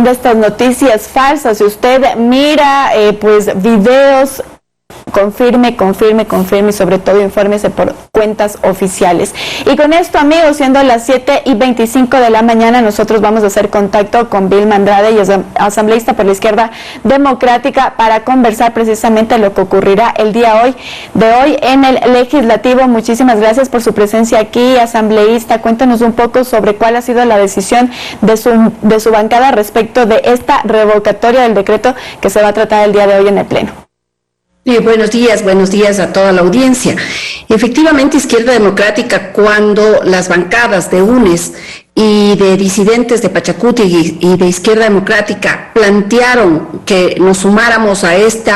de estas noticias falsas. Si usted mira pues videos, confirme y sobre todo infórmese por cuentas oficiales. Y con esto, amigos, siendo las 7:25 de la mañana, nosotros vamos a hacer contacto con Vilma Andrade, y es asambleísta por la Izquierda Democrática, para conversar precisamente lo que ocurrirá el día de hoy en el Legislativo. Muchísimas gracias por su presencia aquí, asambleísta. Cuéntanos un poco sobre cuál ha sido la decisión de su bancada respecto de esta revocatoria del decreto que se va a tratar el día de hoy en el Pleno. Buenos días a toda la audiencia. Efectivamente, Izquierda Democrática, cuando las bancadas de UNES y de disidentes de Pachacuti y de Izquierda Democrática plantearon que nos sumáramos a este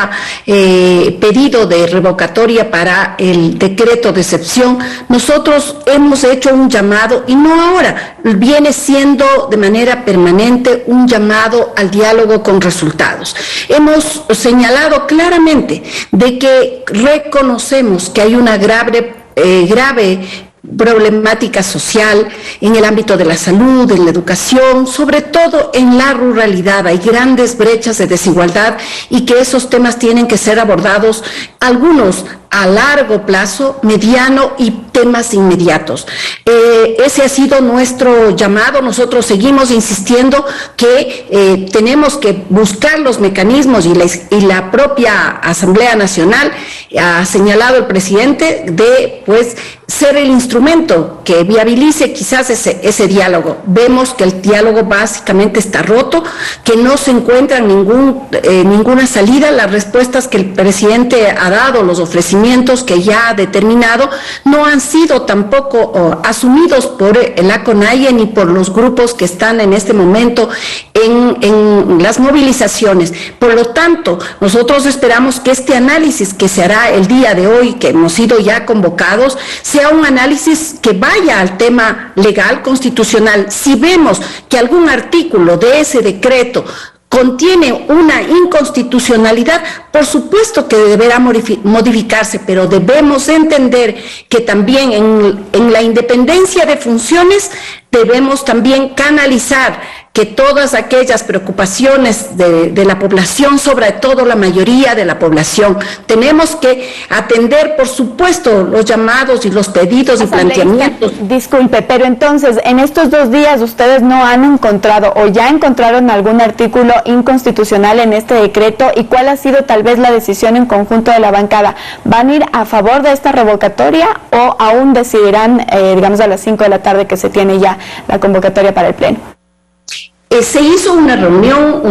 pedido de revocatoria para el decreto de excepción, nosotros hemos hecho un llamado, y no ahora, viene siendo de manera permanente un llamado al diálogo con resultados. Hemos señalado claramente de que reconocemos que hay una grave problemática social en el ámbito de la salud, en la educación, sobre todo en la ruralidad. Hay grandes brechas de desigualdad y que esos temas tienen que ser abordados, algunos a largo plazo, mediano y temas inmediatos. Ese ha sido nuestro llamado. Nosotros seguimos insistiendo que tenemos que buscar los mecanismos, y la propia Asamblea Nacional ha señalado el presidente de ser el instrumento que viabilice quizás ese diálogo. Vemos que el diálogo básicamente está roto, que no se encuentra ninguna salida. Las respuestas que el presidente ha dado, los ofrecimientos que ya ha determinado, no han sido tampoco asumidos por la CONAIE ni por los grupos que están en este momento en las movilizaciones. Por lo tanto, nosotros esperamos que este análisis que se hará el día de hoy, que hemos sido ya convocados, sea un análisis que vaya al tema legal, constitucional. Si vemos que algún artículo de ese decreto contiene una inconstitucionalidad, por supuesto que deberá modificarse, pero debemos entender que también en la independencia de funciones debemos también canalizar que todas aquellas preocupaciones de la población, sobre todo la mayoría de la población, tenemos que atender, por supuesto, los llamados y los pedidos y planteamientos. Disculpe, pero entonces, en estos 2 días ustedes no han encontrado o ya encontraron algún artículo inconstitucional en este decreto, ¿y cuál ha sido tal vez la decisión en conjunto de la bancada? ¿Van a ir a favor de esta revocatoria o aún decidirán, digamos, a las 5 de la tarde que se tiene ya la convocatoria para el Pleno? Se hizo una reunión,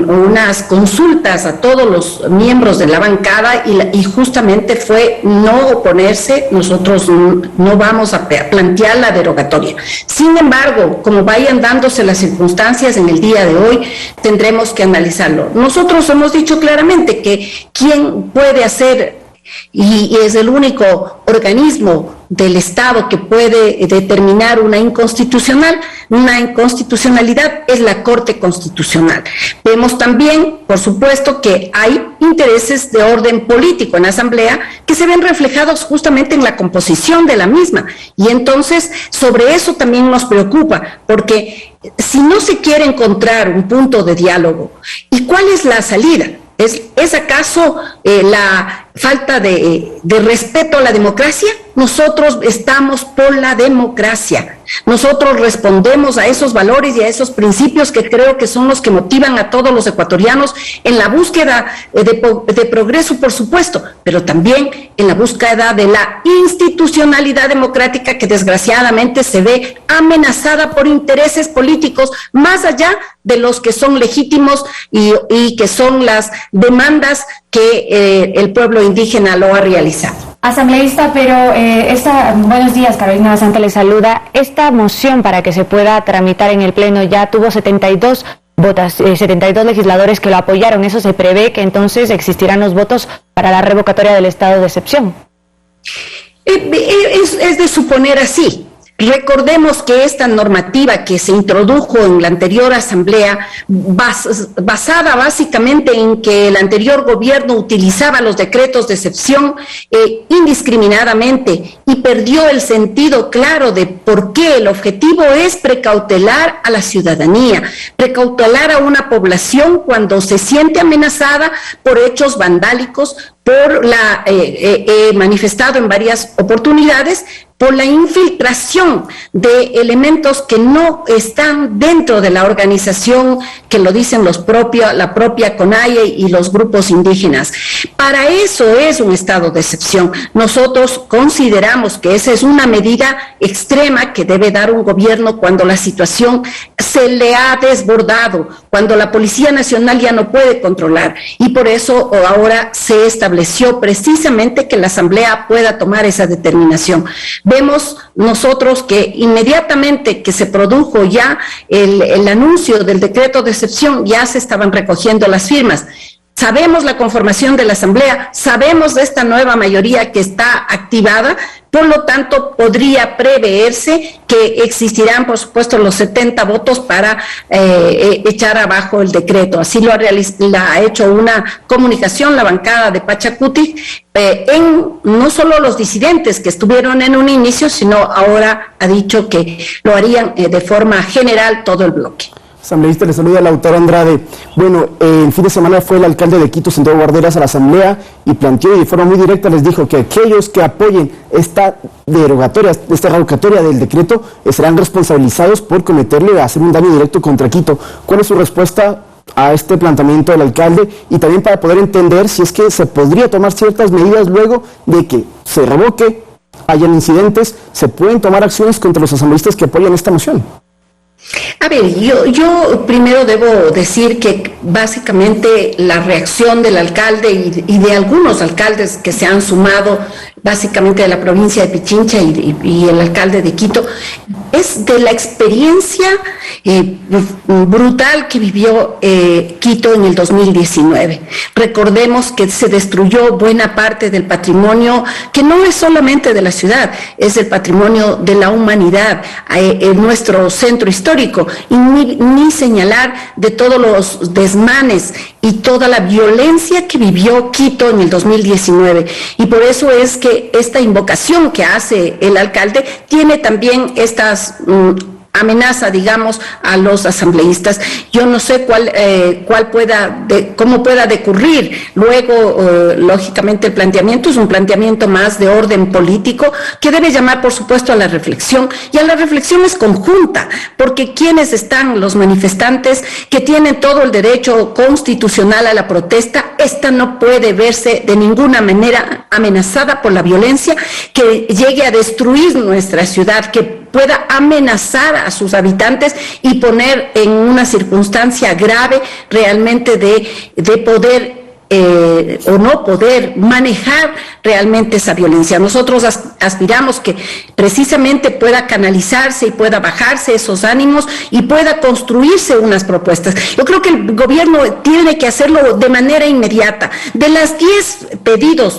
unas consultas a todos los miembros de la bancada y justamente fue no oponerse. Nosotros no vamos a plantear la derogatoria. Sin embargo, como vayan dándose las circunstancias en el día de hoy, tendremos que analizarlo. Nosotros hemos dicho claramente que quien puede hacer, y es el único organismo del Estado que puede determinar una inconstitucionalidad, es la Corte Constitucional. Vemos también, por supuesto, que hay intereses de orden político en la Asamblea que se ven reflejados justamente en la composición de la misma, y entonces sobre eso también nos preocupa, porque si no se quiere encontrar un punto de diálogo, ¿y cuál es la salida? ¿Es acaso la falta de respeto a la democracia? Nosotros estamos por la democracia. Nosotros respondemos a esos valores y a esos principios que creo que son los que motivan a todos los ecuatorianos en la búsqueda de progreso, por supuesto, pero también en la búsqueda de la institucionalidad democrática, que desgraciadamente se ve amenazada por intereses políticos más allá de los que son legítimos y que son las demandas que el pueblo indígena lo ha realizado. Asambleísta, pero buenos días, Carolina Basanta le saluda. Esta moción para que se pueda tramitar en el Pleno ya tuvo 72 legisladores que lo apoyaron. Eso se prevé que entonces existirán los votos para la revocatoria del estado de excepción. Es de suponer así. Recordemos que esta normativa que se introdujo en la anterior asamblea, basada básicamente en que el anterior gobierno utilizaba los decretos de excepción indiscriminadamente y perdió el sentido claro de por qué el objetivo es precautelar a la ciudadanía, precautelar a una población cuando se siente amenazada por hechos vandálicos, he manifestado en varias oportunidades, por la infiltración de elementos que no están dentro de la organización, que lo dicen la propia CONAIE y los grupos indígenas. Para eso es un estado de excepción. Nosotros consideramos que esa es una medida extrema que debe dar un gobierno cuando la situación se le ha desbordado, cuando la Policía Nacional ya no puede controlar, y por eso ahora se estableció precisamente que la Asamblea pueda tomar esa determinación. Vemos nosotros que inmediatamente que se produjo ya el anuncio del decreto de excepción, ya se estaban recogiendo las firmas. Sabemos la conformación de la Asamblea, sabemos de esta nueva mayoría que está activada, por lo tanto podría preverse que existirán, por supuesto, los 70 votos para echar abajo el decreto. Así lo ha hecho una comunicación la bancada de Pachacuti, no solo los disidentes que estuvieron en un inicio, sino ahora ha dicho que lo harían de forma general todo el bloque. Asambleísta, le saluda Lautaro Andrade. Bueno, el fin de semana fue el alcalde de Quito, Santiago Guarderas, a la asamblea y planteó y de forma muy directa les dijo que aquellos que apoyen esta revocatoria del decreto serán responsabilizados por cometerle o hacer un daño directo contra Quito. ¿Cuál es su respuesta a este planteamiento del alcalde? Y también para poder entender si es que se podría tomar ciertas medidas luego de que se revoque, hayan incidentes, se pueden tomar acciones contra los asambleístas que apoyan esta moción. A ver, yo primero debo decir que básicamente la reacción del alcalde y de algunos alcaldes que se han sumado, básicamente de la provincia de Pichincha y el alcalde de Quito, es de la experiencia brutal que vivió Quito en el 2019. Recordemos que se destruyó buena parte del patrimonio, que no es solamente de la ciudad, es el patrimonio de la humanidad, en nuestro centro histórico, y ni señalar de todos los desmanes y toda la violencia que vivió Quito en el 2019. Y por eso es que esta invocación que hace el alcalde tiene también estas amenaza, digamos, a los asambleístas. Yo no sé cómo pueda decurrir. Luego, lógicamente, el planteamiento es un planteamiento más de orden político que debe llamar, por supuesto, a la reflexión. Y a la reflexión es conjunta, porque quienes están, los manifestantes, que tienen todo el derecho constitucional a la protesta, esta no puede verse de ninguna manera amenazada por la violencia que llegue a destruir nuestra ciudad, que pueda amenazar a sus habitantes y poner en una circunstancia grave realmente de poder o no poder manejar realmente esa violencia. Nosotros aspiramos que precisamente pueda canalizarse y pueda bajarse esos ánimos y pueda construirse unas propuestas. Yo creo que el gobierno tiene que hacerlo de manera inmediata. De las 10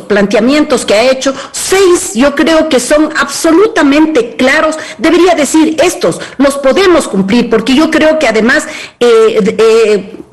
planteamientos que ha hecho, 6 yo creo que son absolutamente claros. Debería decir, estos los podemos cumplir, porque yo creo que además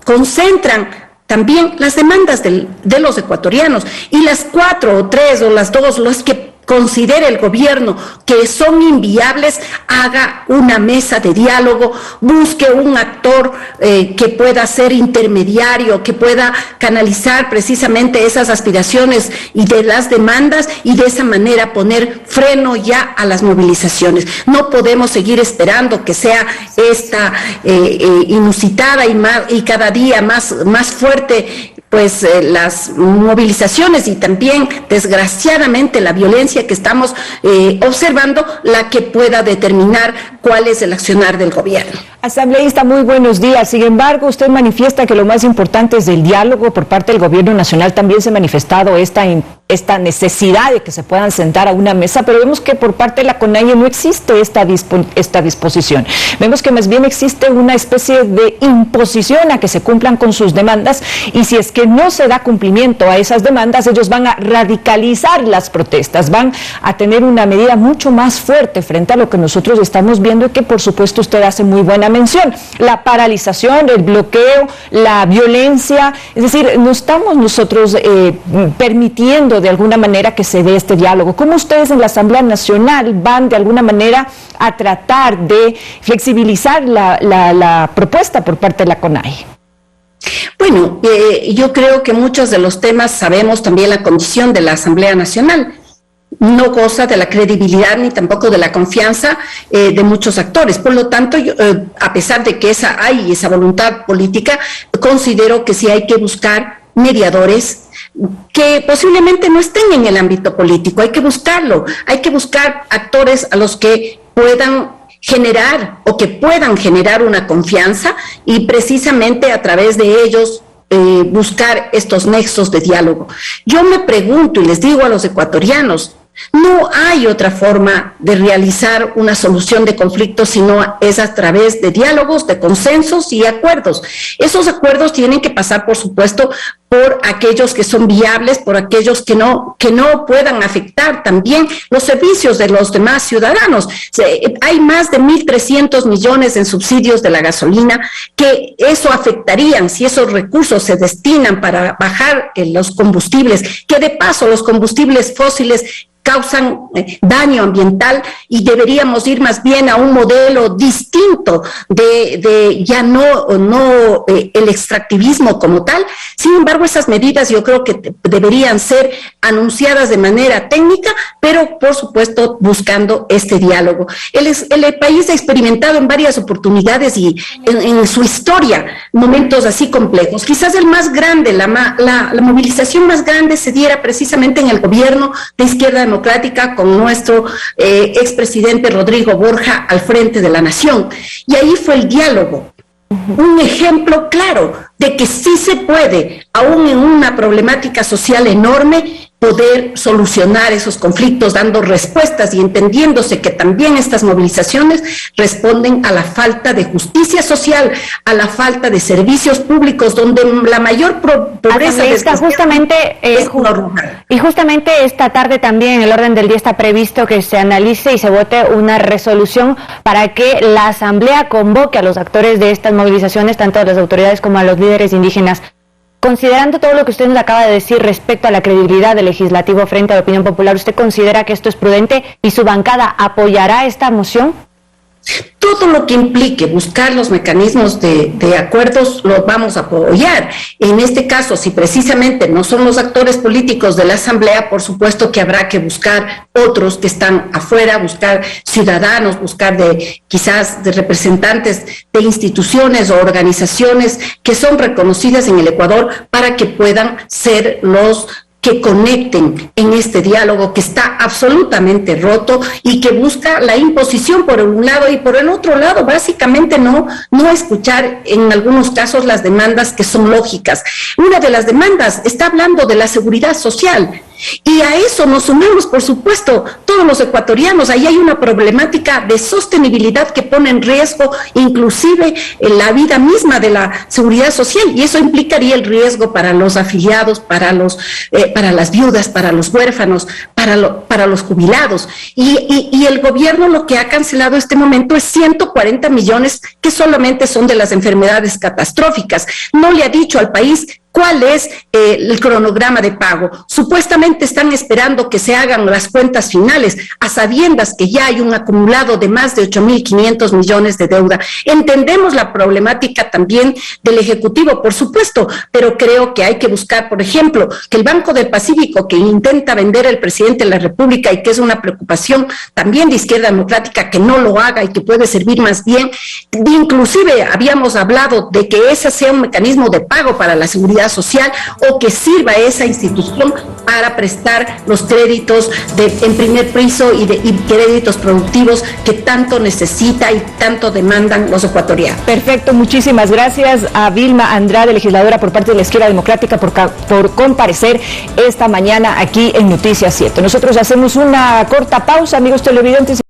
concentran también las demandas de los ecuatorianos, y las 4 o 3 o las 2, las que considere el gobierno que son inviables, haga una mesa de diálogo, busque un actor que pueda ser intermediario, que pueda canalizar precisamente esas aspiraciones y de las demandas, y de esa manera poner freno ya a las movilizaciones. No podemos seguir esperando que sea esta inusitada y cada día más fuerte las movilizaciones, y también desgraciadamente la violencia que estamos observando, la que pueda determinar cuál es el accionar del gobierno. Asambleísta, muy buenos días. Sin embargo, usted manifiesta que lo más importante es el diálogo por parte del gobierno nacional. También se ha manifestado esta necesidad de que se puedan sentar a una mesa, pero vemos que por parte de la CONAIE no existe esta disposición. Vemos que más bien existe una especie de imposición a que se cumplan con sus demandas, y si es que que no se da cumplimiento a esas demandas, ellos van a radicalizar las protestas, van a tener una medida mucho más fuerte frente a lo que nosotros estamos viendo y que por supuesto usted hace muy buena mención, la paralización, el bloqueo, la violencia, es decir, no estamos nosotros permitiendo de alguna manera que se dé este diálogo. ¿Cómo ustedes en la Asamblea Nacional van de alguna manera a tratar de flexibilizar la propuesta por parte de la CONAIE? Bueno, yo creo que muchos de los temas sabemos también la condición de la Asamblea Nacional. No goza de la credibilidad ni tampoco de la confianza de muchos actores. Por lo tanto, yo, a pesar de que hay esa voluntad política, considero que sí hay que buscar mediadores que posiblemente no estén en el ámbito político. Hay que buscarlo, hay que buscar actores a los que puedan generar o que puedan generar una confianza y precisamente a través de ellos buscar estos nexos de diálogo. Yo me pregunto y les digo a los ecuatorianos, no hay otra forma de realizar una solución de conflictos sino es a través de diálogos, de consensos y acuerdos. Esos acuerdos tienen que pasar, por supuesto, por aquellos que son viables, por aquellos que no puedan afectar también los servicios de los demás ciudadanos. Hay más de 1.300 millones en subsidios de la gasolina que eso afectarían si esos recursos se destinan para bajar los combustibles, que de paso los combustibles fósiles causan daño ambiental y deberíamos ir más bien a un modelo distinto de ya no el extractivismo como tal. Sin embargo, esas medidas yo creo que deberían ser anunciadas de manera técnica, pero por supuesto buscando este diálogo. El país ha experimentado en varias oportunidades y en su historia momentos así complejos. Quizás el más grande, la movilización más grande se diera precisamente en el gobierno de Izquierda Democrática con nuestro expresidente Rodrigo Borja al frente de la nación. Y ahí fue el diálogo. Un ejemplo claro de que sí se puede, aún en una problemática social enorme, poder solucionar esos conflictos dando respuestas y entendiéndose que también estas movilizaciones responden a la falta de justicia social, a la falta de servicios públicos, donde la mayor pobreza y justamente esta tarde también en el orden del día está previsto que se analice y se vote una resolución para que la Asamblea convoque a los actores de estas movilizaciones, tanto a las autoridades como a los líderes indígenas. Considerando todo lo que usted nos acaba de decir respecto a la credibilidad del legislativo frente a la opinión popular, ¿usted considera que esto es prudente y su bancada apoyará esta moción? Todo lo que implique buscar los mecanismos de acuerdos los vamos a apoyar. En este caso, si precisamente no son los actores políticos de la Asamblea, por supuesto que habrá que buscar otros que están afuera, buscar ciudadanos, buscar quizás de representantes de instituciones o organizaciones que son reconocidas en el Ecuador para que puedan ser los que conecten en este diálogo que está absolutamente roto y que busca la imposición por un lado y por el otro lado, básicamente no escuchar en algunos casos las demandas que son lógicas. Una de las demandas está hablando de la seguridad social. Y a eso nos sumamos, por supuesto, todos los ecuatorianos. Ahí hay una problemática de sostenibilidad que pone en riesgo inclusive la vida misma de la seguridad social, y eso implicaría el riesgo para los afiliados, para las viudas, para los huérfanos, para los jubilados. Y el gobierno lo que ha cancelado este momento es 140 millones que solamente son de las enfermedades catastróficas. No le ha dicho al país ¿cuál es el cronograma de pago? Supuestamente están esperando que se hagan las cuentas finales, a sabiendas que ya hay un acumulado de más de 8.500 millones de deuda. Entendemos la problemática también del Ejecutivo, por supuesto, pero creo que hay que buscar, por ejemplo, que el Banco del Pacífico, que intenta vender el presidente de la República y que es una preocupación también de Izquierda Democrática, que no lo haga y que puede servir más bien. Inclusive habíamos hablado de que ese sea un mecanismo de pago para la seguridad social o que sirva esa institución para prestar los créditos en primer piso y créditos productivos que tanto necesita y tanto demandan los ecuatorianos. Perfecto, muchísimas gracias a Vilma Andrade, legisladora por parte de la Izquierda Democrática, por comparecer esta mañana aquí en Noticias 7. Nosotros hacemos una corta pausa, amigos televidentes.